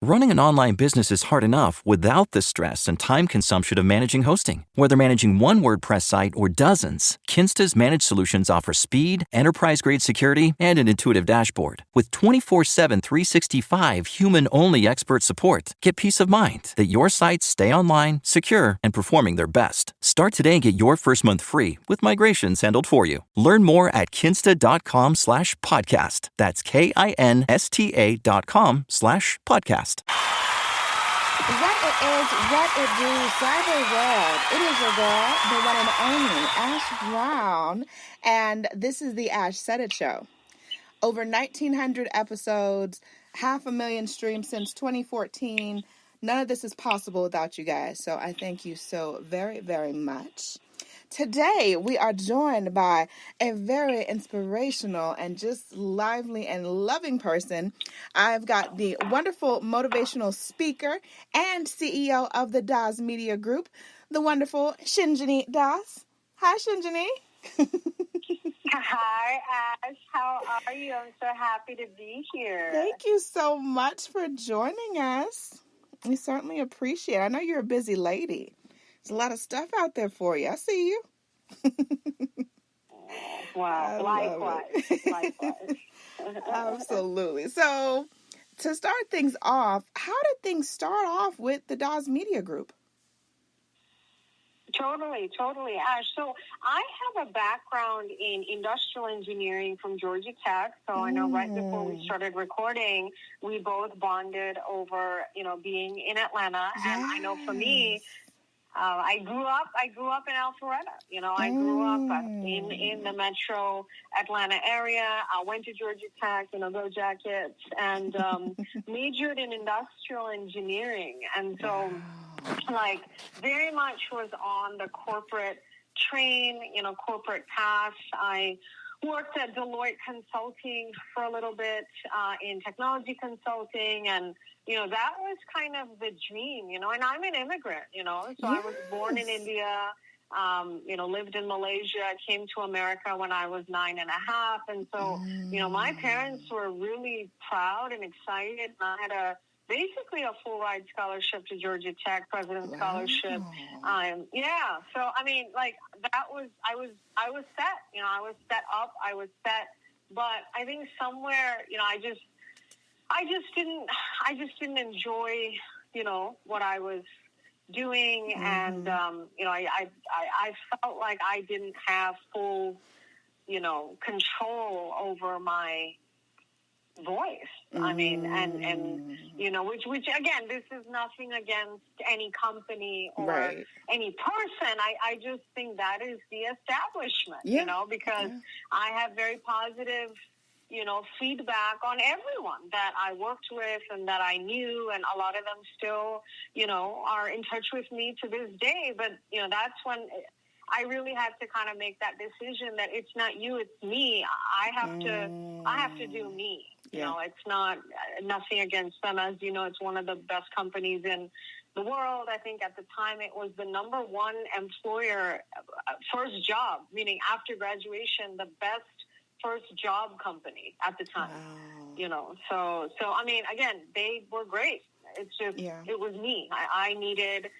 Running an online business is hard enough without the stress and time consumption of managing hosting. Whether managing one WordPress site or dozens, Kinsta's managed solutions offer speed, enterprise-grade security, and an intuitive dashboard. With 24/7 365 human-only expert support, get peace of mind that your sites stay online, secure, and performing their best. Start today and get your first month free with migrations handled for you. Learn more at kinsta.com/podcast. That's KINSTA.com/podcast. What it is, what it do, cyber world. It is your girl, the one and only Ash Brown, and this is the Ash Said It Show. Over 1,900 episodes, 500,000 streams since 2014. None of this is possible without you guys, so I thank you so very, very much. Today, we are joined by a very inspirational and just lively and loving person. I've got the wonderful motivational speaker and CEO of the Das Media Group, the wonderful Shinjini Das. Hi, Shinjini. Hi, Ash. How are you? I'm so happy to be here. Thank you so much for joining us. We certainly appreciate it. I know you're a busy lady. There's a lot of stuff out there for you. I see you. Wow. Likewise. Absolutely. So, to start things off, how did things start off with the Das Media Group? Totally, Ash. So I have a background in industrial engineering from Georgia Tech. So I know right before we started recording, we both bonded over, being in Atlanta. Yes. And I know for me, I grew up in Alpharetta. I grew up in the metro Atlanta area. I went to Georgia Tech, go Jackets, and majored in industrial engineering. And so, very much was on the corporate train, corporate path. I worked at Deloitte Consulting for a little bit in technology consulting, and that was kind of the dream, and I'm an immigrant, so yes. I was born in India, lived in Malaysia, came to America when I was 9.5, and so my parents were really proud and excited, and I had basically a full ride scholarship to Georgia Tech, President's Scholarship. So I mean, that was I was set. I was set up. I was set. But I think somewhere, I just didn't enjoy, what I was doing, and I felt like I didn't have full, control over my voice. I mean, and which again, this is nothing against any company or any person. I just think that is the establishment, because I have very positive, feedback on everyone that I worked with and that I knew, and a lot of them still, are in touch with me to this day. But, that's when I really had to kind of make that decision that it's not you, it's me. I have to do me. It's nothing against them. As you know, it's one of the best companies in the world. I think at the time it was the number one employer, first job, meaning after graduation, the best first job company at the time. Wow. So I mean, again, they were great. It's just, it was me. I needed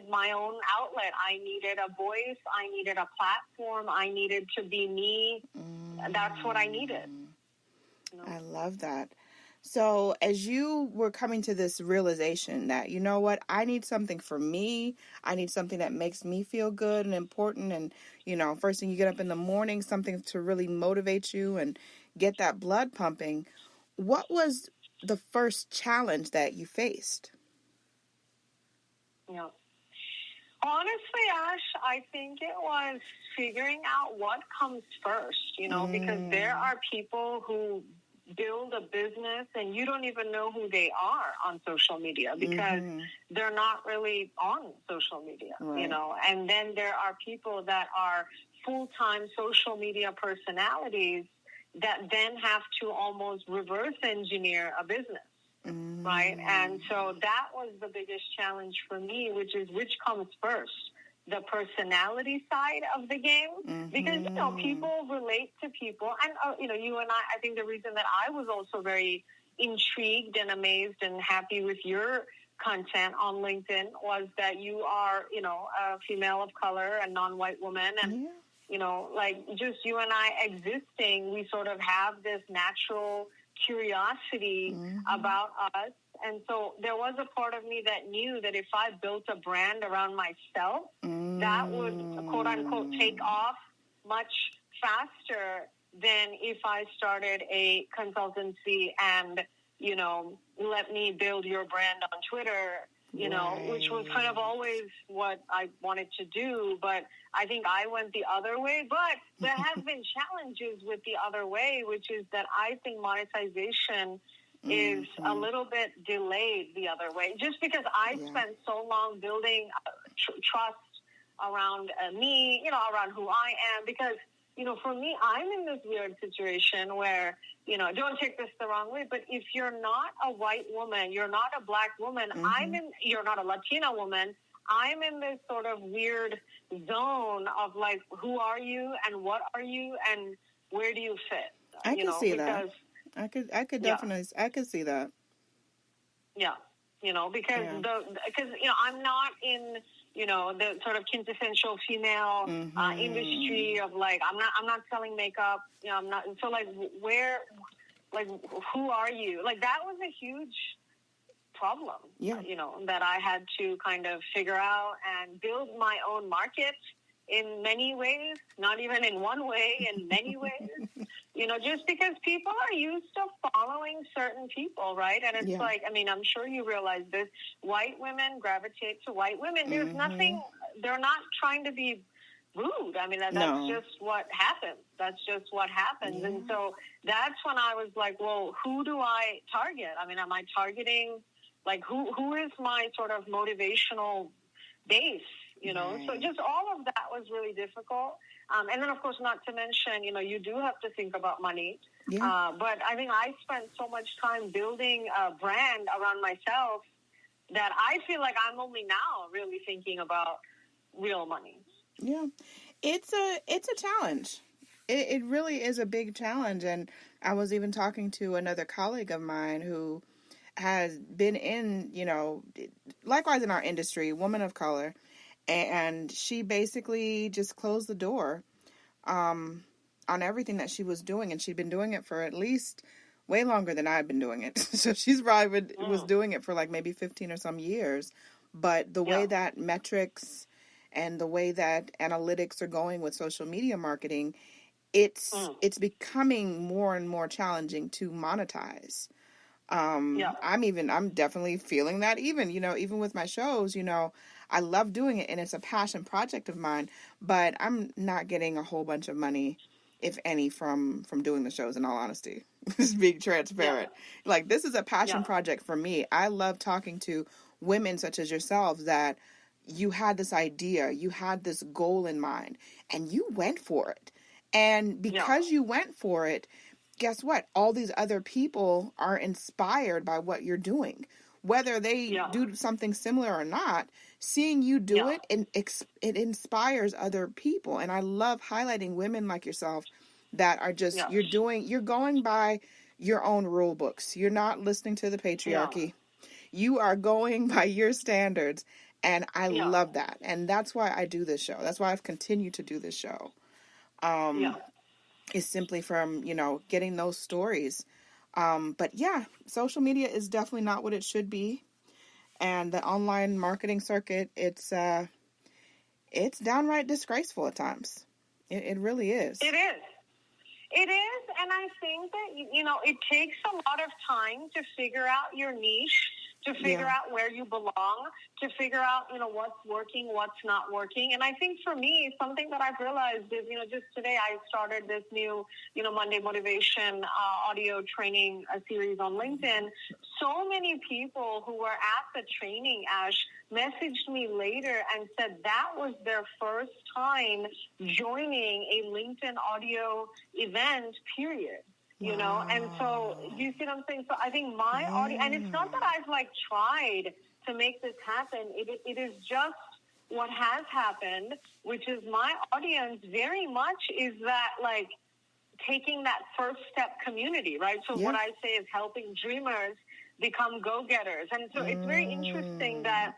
my own outlet. I needed a voice. I needed a platform. I needed to be me. That's what I needed. I love that. So as you were coming to this realization that, I need something for me. I need something that makes me feel good and important. And, first thing you get up in the morning, something to really motivate you and get that blood pumping. What was the first challenge that you faced? Yeah. Honestly, Ash, I think it was figuring out what comes first, because there are people who build a business and you don't even know who they are on social media because they're not really on social media, and then there are people that are full-time social media personalities that then have to almost reverse engineer a business. Right. And so that was the biggest challenge for me, which comes first, the personality side of the game, because, people relate to people. And, you and I think the reason that I was also very, intrigued and amazed and happy with your content on LinkedIn was that you are, a female of color and non-white woman. And, like just you and I existing, we sort of have this natural curiosity about us. And so there was a part of me that knew that if I built a brand around myself, that would, quote unquote, take off much faster than if I started a consultancy and, let me build your brand on Twitter, which was kind of always what I wanted to do. But I think I went the other way. But there have been challenges with the other way, which is that I think monetization is a little bit delayed the other way, just because I spent so long building trust around me, around who I am, because, for me, I'm in this weird situation where, don't take this the wrong way, but if you're not a white woman, you're not a black woman, you're not a Latina woman, I'm in this sort of weird zone of like, who are you and what are you and where do you fit? I can see that. I could definitely, I could see that. Yeah. Because I'm not in, the sort of quintessential female industry of like, I'm not selling makeup, I'm not. So like, who are you? Like that was a huge problem, that I had to kind of figure out and build my own market in many ways, not even in one way, in many ways, just because people are used to following certain people, right? And it's like, I'm sure you realize this, white women gravitate to white women. There's nothing, they're not trying to be rude. That's just what happens. That's just what happens. And so that's when I was like, well, who do I target? Am I targeting, like, who is my sort of motivational base? So just all of that was really difficult. And then, of course, not to mention, you do have to think about money. But I think I spent so much time building a brand around myself that I feel like I'm only now really thinking about real money. Yeah, it's a challenge. It really is a big challenge. And I was even talking to another colleague of mine who has been in, likewise in our industry, woman of color. And she basically just closed the door on everything that she was doing. And she'd been doing it for at least way longer than I've been doing it. So she's probably was doing it for like maybe 15 or some years. But the way that metrics and the way that analytics are going with social media marketing, it's becoming more and more challenging to monetize. I'm definitely feeling that even with my shows, I love doing it and it's a passion project of mine, but I'm not getting a whole bunch of money, if any, from doing the shows, in all honesty. Just being transparent. Like, this is a passion project for me. I love talking to women such as yourselves that you had this idea, you had this goal in mind, and you went for it. And because you went for it, guess what? All these other people are inspired by what you're doing. Whether they do something similar or not, seeing you do it, and it inspires other people. And I love highlighting women like yourself that are just, you're going by your own rule books. You're not listening to the patriarchy. You are going by your standards. And I love that. And that's why I do this show. That's why I've continued to do this show. Is simply from, getting those stories. But social media is definitely not what it should be. And the online marketing circuit, it's downright disgraceful at times. It really is. It is. It is. And I think that, it takes a lot of time to figure out your niche, to figure out where you belong, to figure out, what's working, what's not working. And I think for me, something that I've realized is, just today I started this new, Monday Motivation audio training series on LinkedIn. So many people who were at the training, Ash, messaged me later and said that was their first time joining a LinkedIn audio event, period. And so you see what I'm saying? So I think my audience, and it's not that I've tried to make this happen. It is just what has happened, which is my audience very much is that taking that first step community, right? So what I say is helping dreamers become go-getters. And so it's very interesting that,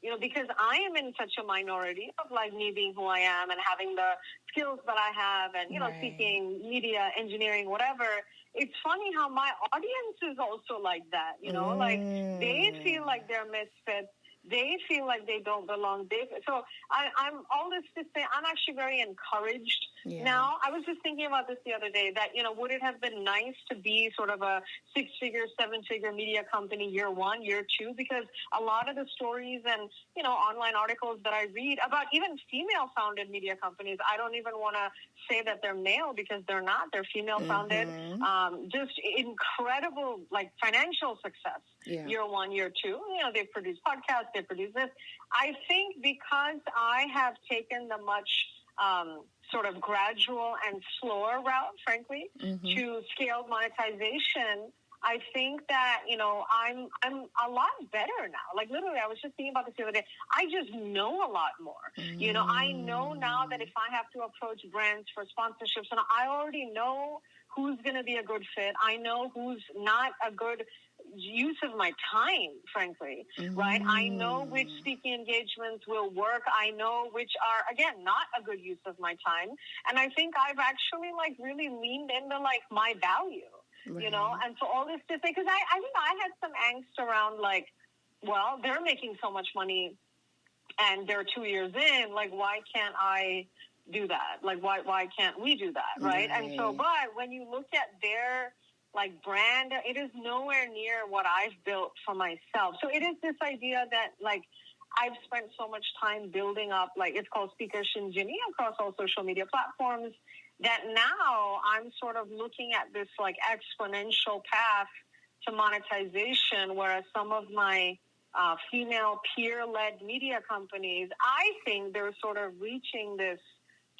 you know, because I am in such a minority of like me being who I am and having the skills that I have and, you know, seeking media, engineering, whatever. It's funny how my audience is also like that, you know, like they feel like they're misfits. They feel like they don't belong. So I'm all this to say, I'm actually very encouraged now. I was just thinking about this the other day that, you know, would it have been nice to be sort of a 6-figure, 7-figure media company year 1, year 2? Because a lot of the stories and, you know, online articles that I read about even female founded media companies, I don't even want to say that they're male because they're not. They're female founded. Just incredible, like financial success. Year 1, year 2, you know, they produce podcasts, they produce this. I think because I have taken the much sort of gradual and slower route, frankly, to scaled monetization, I think that, you know, I'm a lot better now. Like literally, I was just thinking about this the other day. I just know a lot more. You know, I know now that if I have to approach brands for sponsorships, and I already know who's going to be a good fit. I know who's not a good use of my time, frankly, right? I know which speaking engagements will work. I know which are, again, not a good use of my time. And I think I've actually like really leaned into like my value, you know? And so all this to say, because I think I had some angst around like, well, they're making so much money and they're 2 years in, like, why can't I do that? Like, why can't we do that, right? And so, but when you look at their like brand, it is nowhere near what I've built for myself. So it is this idea that like I've spent so much time building up, like it's called Speaker Shinjini across all social media platforms, that now I'm sort of looking at this like exponential path to monetization, whereas some of my female peer-led media companies, I think they're sort of reaching this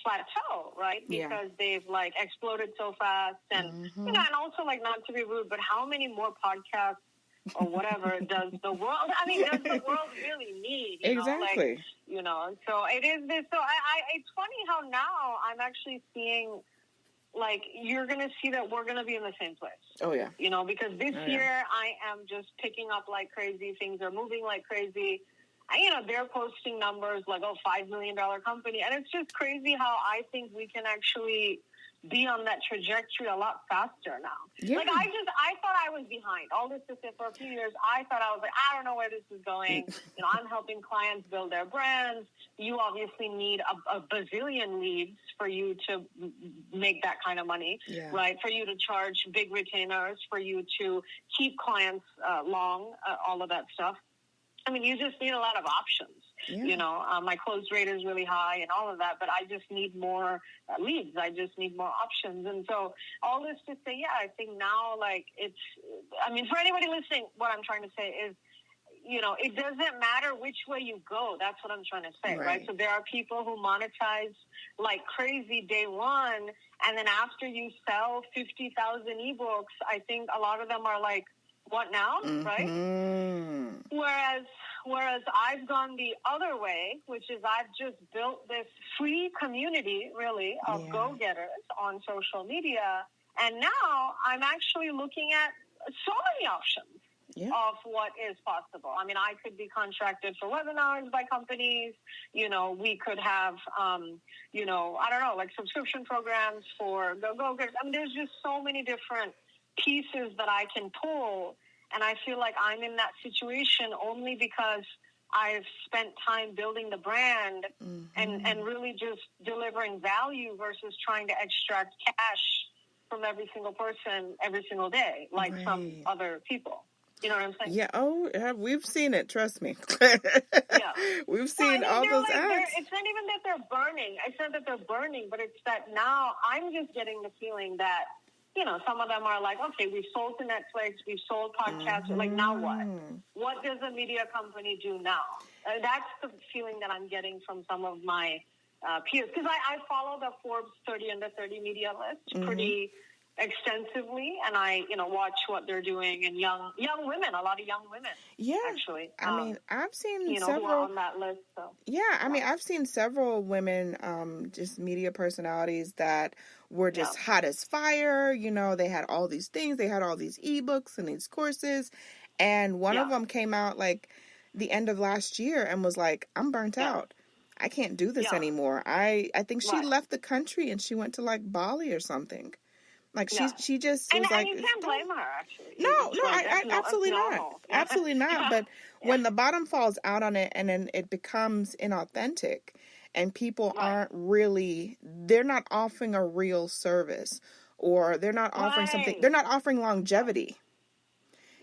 plateau, right? Because they've like exploded so fast and, you know, and also like not to be rude, but how many more podcasts or whatever does the world, I mean, does the world really need? You know? Like, you know, so it is this, so it's funny how now I'm actually seeing like, you're going to see that we're going to be in the same place. Oh, yeah. You know, because this year I am just picking up like crazy. Things are moving like crazy. You know, they're posting numbers like, oh, $5 million company. And it's just crazy how I think we can actually be on that trajectory a lot faster now. Yeah. Like, I thought I was behind. All this to say, for a few years, I thought I was like, I don't know where this is going. You know, I'm helping clients build their brands. You obviously need a bazillion leads for you to make that kind of money, right? For you to charge big retainers, for you to keep clients long, all of that stuff. I mean, you just need a lot of options. You know, my close rate is really high and all of that, but I just need more leads. I just need more options. And so all this to say, I think now, like, I mean, for anybody listening, what I'm trying to say is, you know, it doesn't matter which way you go. That's what I'm trying to say, right? So there are people who monetize like crazy day one, and then after you sell 50,000 ebooks, I think a lot of them are like, what now, right? Whereas I've gone the other way, which is I've just built this free community, really, of go-getters on social media. And now I'm actually looking at so many options of what is possible. I mean, I could be contracted for webinars by companies. You know, we could have, you know, I don't know, like subscription programs for go-getters. I mean, there's just so many different pieces that I can pull, and I feel like I'm in that situation only because I've spent time building the brand and really just delivering value versus trying to extract cash from every single person every single day, like some other people. You know what I'm saying? Yeah. Oh, we've seen it. Trust me. We've seen all those ads. It's not even that they're burning. It's not that they're burning, but it's that now I'm just getting the feeling that, you know, some of them are like, okay, we've sold to Netflix, we've sold podcasts. Like, now what? What does a media company do now? That's the feeling that I'm getting from some of my peers. Because I follow the Forbes 30 under 30 media list pretty extensively, and I, watch what they're doing, and young women, a lot of young women. Yeah. Actually. I mean, I've seen several who are on that list. So. Yeah, I mean, I've seen several women, just media personalities that were just hot as fire. They had all these things. They had all these ebooks and these courses. And one of them came out like the end of last year and was like, I'm burnt out. I can't do this anymore. I think she left the country and she went to like Bali or something. Like she just was like, and you can't blame her, actually. No, I absolutely not. Absolutely not. But when the bottom falls out on it and then it becomes inauthentic and people aren't really, they're not offering a real service, or they're not offering something, they're not offering longevity.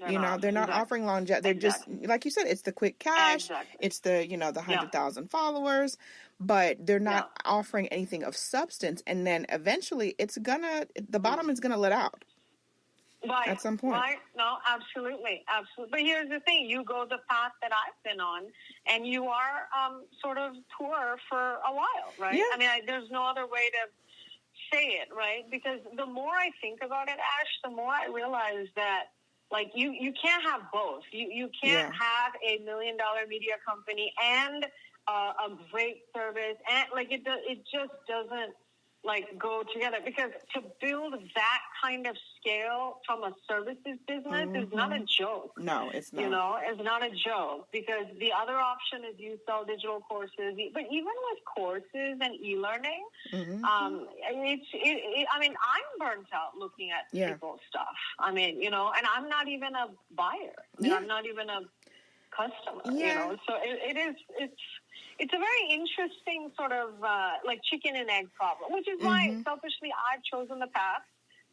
They're not offering longevity. They're just, like you said, it's the quick cash. It's the, the 100,000 followers, but they're not offering anything of substance. And then eventually the bottom is going to let out. Right. At some point. Right. No, absolutely. Absolutely. But here's the thing. You go the path that I've been on, and you are sort of poor for a while, right? Yeah. I mean, there's no other way to say it, right? Because the more I think about it, Ash, the more I realize that, like, you can't have both. You can't have a $1 million media company and a great service, and like it just doesn't like go together, because to build that kind of scale from a services business is not a joke. No, it's not. It's not a joke, because the other option is you sell digital courses. But even with courses and e-learning, I mean, I'm burnt out looking at people's stuff. I mean, and I'm not even a buyer. I'm not even a customer. So it's a very interesting sort of like chicken and egg problem, which is why selfishly I've chosen the path.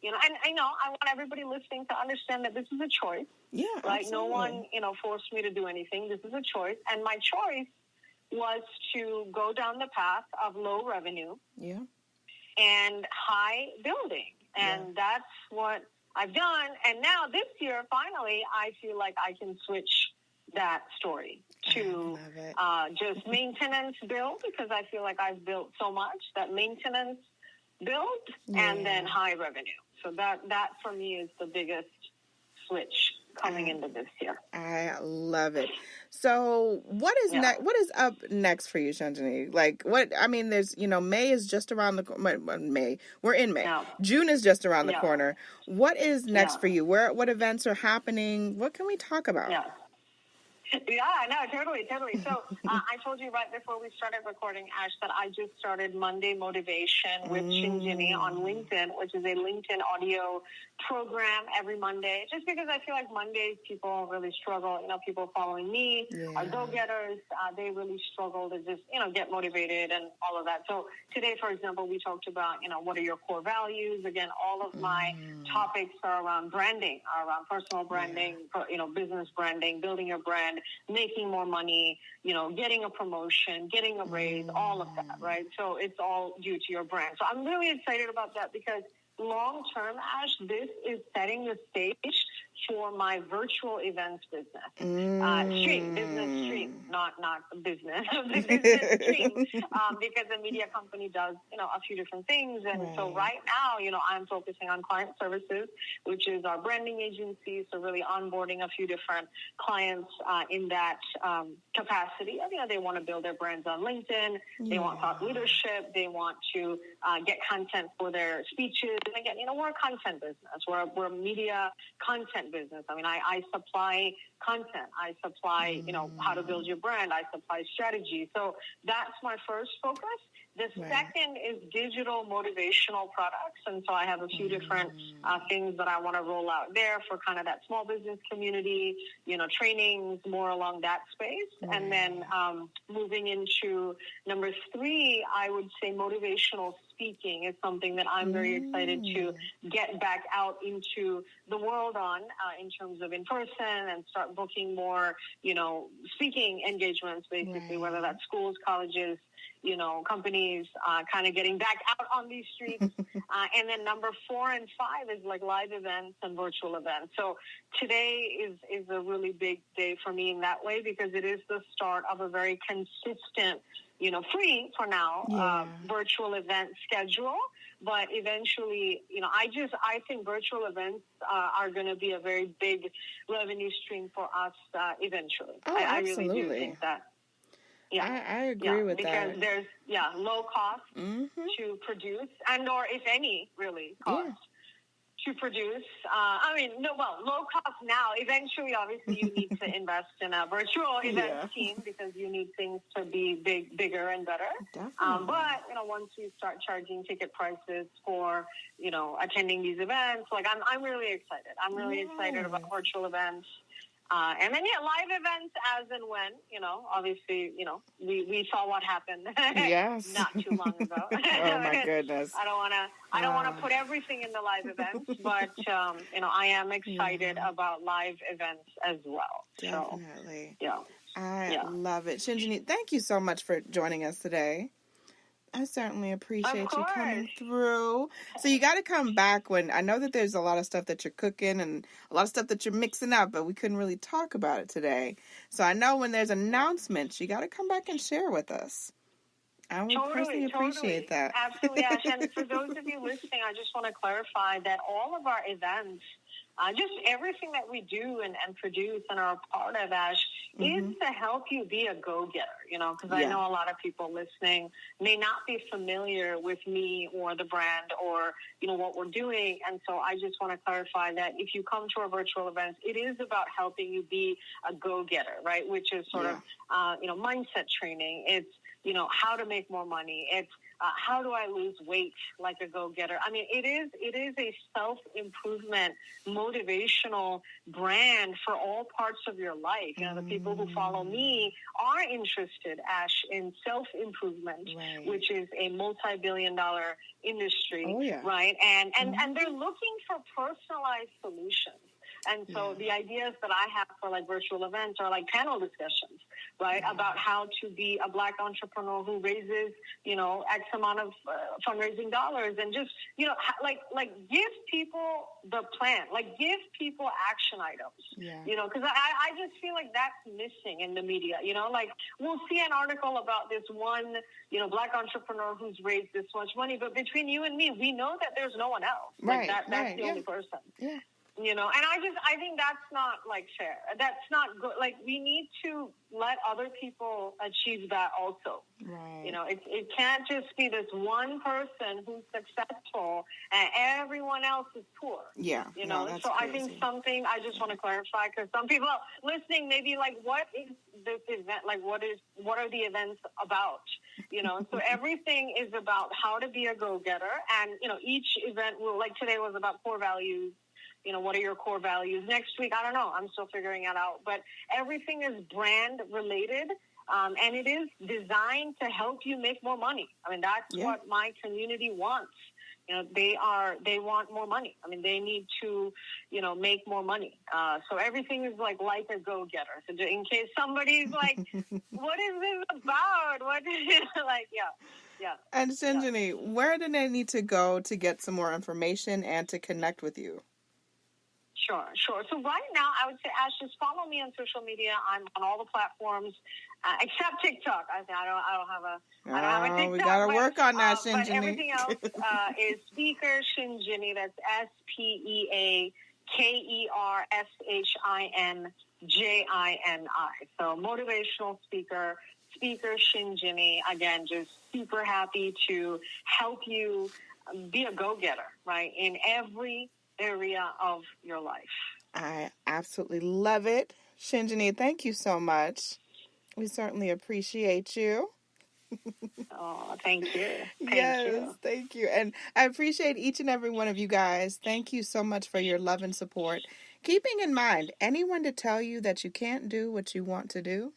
And I know I want everybody listening to understand that this is a choice. Yeah, right. Absolutely. No one forced me to do anything. This is a choice, and my choice was to go down the path of low revenue. And high building, and that's what I've done. And now this year, finally, I feel like I can switch that story to just maintenance build, because I feel like I've built so much that maintenance build and then high revenue. So that for me is the biggest switch coming into this year. I love it. So what is what is up next for you, Shinjini? Like there's, May is just around the May. We're in May. Yeah. June is just around the corner. What is next for you? What events are happening? What can we talk about? Yeah, no, totally. So I told you right before we started recording, Ash, that I just started Monday Motivation with Shinjini on LinkedIn, which is a LinkedIn audio program every Monday, just because I feel like Mondays people really struggle. People following me are go-getters. They really struggle to just, get motivated and all of that. So today, for example, we talked about, what are your core values? Again, all of my topics are around branding, are around personal branding, business branding, building your brand, making more money, getting a promotion, getting a raise, all of that, right? So it's all due to your brand. So I'm really excited about that, because long-term, Ash, this is setting the stage for my virtual events business. Business stream, not business, business stream, because the media company does, a few different things. And so right now, I'm focusing on client services, which is our branding agency. So really onboarding a few different clients in that capacity. They want to build their brands on LinkedIn. They want thought leadership. They want to get content for their speeches. And again, we're a content business. We're a media content business. I mean, I supply content. I supply, how to build your brand. I supply strategy. So that's my first focus. The second is digital motivational products. And so I have a few different things that I want to roll out there for kind of that small business community, trainings, more along that space. And then moving into number 3, I would say motivational speaking is something that I'm very excited to get back out into the world on in terms of in person, and start booking more, speaking engagements, basically, whether that's schools, colleges, companies, kind of getting back out on these streets. And then number 4 and 5 is like live events and virtual events. So today is a really big day for me in that way, because it is the start of a very consistent, free for now, virtual event schedule. but eventually, I think virtual events are going to be a very big revenue stream for us eventually. Oh, I absolutely. really do think that. Yeah, I agree with because that. there's low cost to produce, and or if any really cost to produce. Low cost now. Eventually, obviously, you need to invest in a virtual event team because you need things to be bigger and better. Definitely. But once we start charging ticket prices for attending these events, like I'm really excited. I'm really excited about virtual events. And then, live events as and when, obviously, we saw what happened not too long ago. Oh, my goodness. I don't want to put everything in the live events, but, I am excited about live events as well. Definitely. So, I love it. Shinjini, thank you so much for joining us today. I certainly appreciate you coming through. So you got to come back when, I know that there's a lot of stuff that you're cooking and a lot of stuff that you're mixing up, but we couldn't really talk about it today. So I know when there's announcements, you got to come back and share with us. I would personally appreciate that. Absolutely, Ash. And for those of you listening, I just want to clarify that all of our events, just everything that we do and produce and are a part of, Ash, is to help you be a go-getter, because I know a lot of people listening may not be familiar with me or the brand or, what we're doing. And so I just want to clarify that if you come to our virtual events, it is about helping you be a go-getter, right? Which is sort of, mindset training. It's, how to make more money. It's how do I lose weight like a go-getter? I mean, it is a self-improvement, motivational brand for all parts of your life. The people who follow me are interested, Ash, in self-improvement, which is a multi-billion-dollar industry, right? And they're looking for personalized solutions. And so the ideas that I have for like virtual events are like panel discussions, right? About how to be a Black entrepreneur who raises, X amount of fundraising dollars, and just, like give people the plan, like give people action items, because I just feel like that's missing in the media, like we'll see an article about this one, Black entrepreneur who's raised this much money, but between you and me, we know that there's no one else. Like that's the only person. Yeah. And I think that's not like fair. That's not good. Like we need to let other people achieve that also. Right. It can't just be this one person who's successful and everyone else is poor. Yeah. That's so crazy. I think something I just want to clarify, because some people listening may be like, what is this event? Like what are the events about? So everything is about how to be a go-getter, and each event will, like today was about core values. What are your core values? Next week, I don't know. I'm still figuring it out. But everything is brand related, and it is designed to help you make more money. I mean, that's what my community wants. They want more money. I mean, they need to, make more money. So everything is like a go-getter. So in case somebody's like, what is this about? What Yeah. And Shinjini, where do they need to go to get some more information and to connect with you? Sure. So right now, I would say, Ash, just follow me on social media. I'm on all the platforms except TikTok. I don't have a TikTok. We gotta work on that, Shinjini. But everything else is Speaker Shinjini. That's SpeakerShinjini. So motivational speaker Shinjini. Again, just super happy to help you be a go-getter, right, in every area of your life. I absolutely love it. Shinjini, thank you so much. We certainly appreciate you. Oh, thank you. Thank you. And I appreciate each and every one of you guys. Thank you so much for your love and support. Keeping in mind, anyone to tell you that you can't do what you want to do,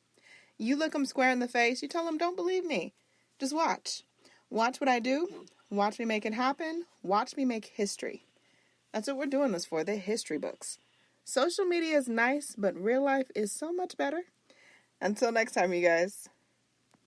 you look them square in the face, you tell them, don't believe me. Just watch. Watch what I do. Watch me make it happen. Watch me make history. That's what we're doing this for, the history books. Social media is nice, but real life is so much better. Until next time, you guys.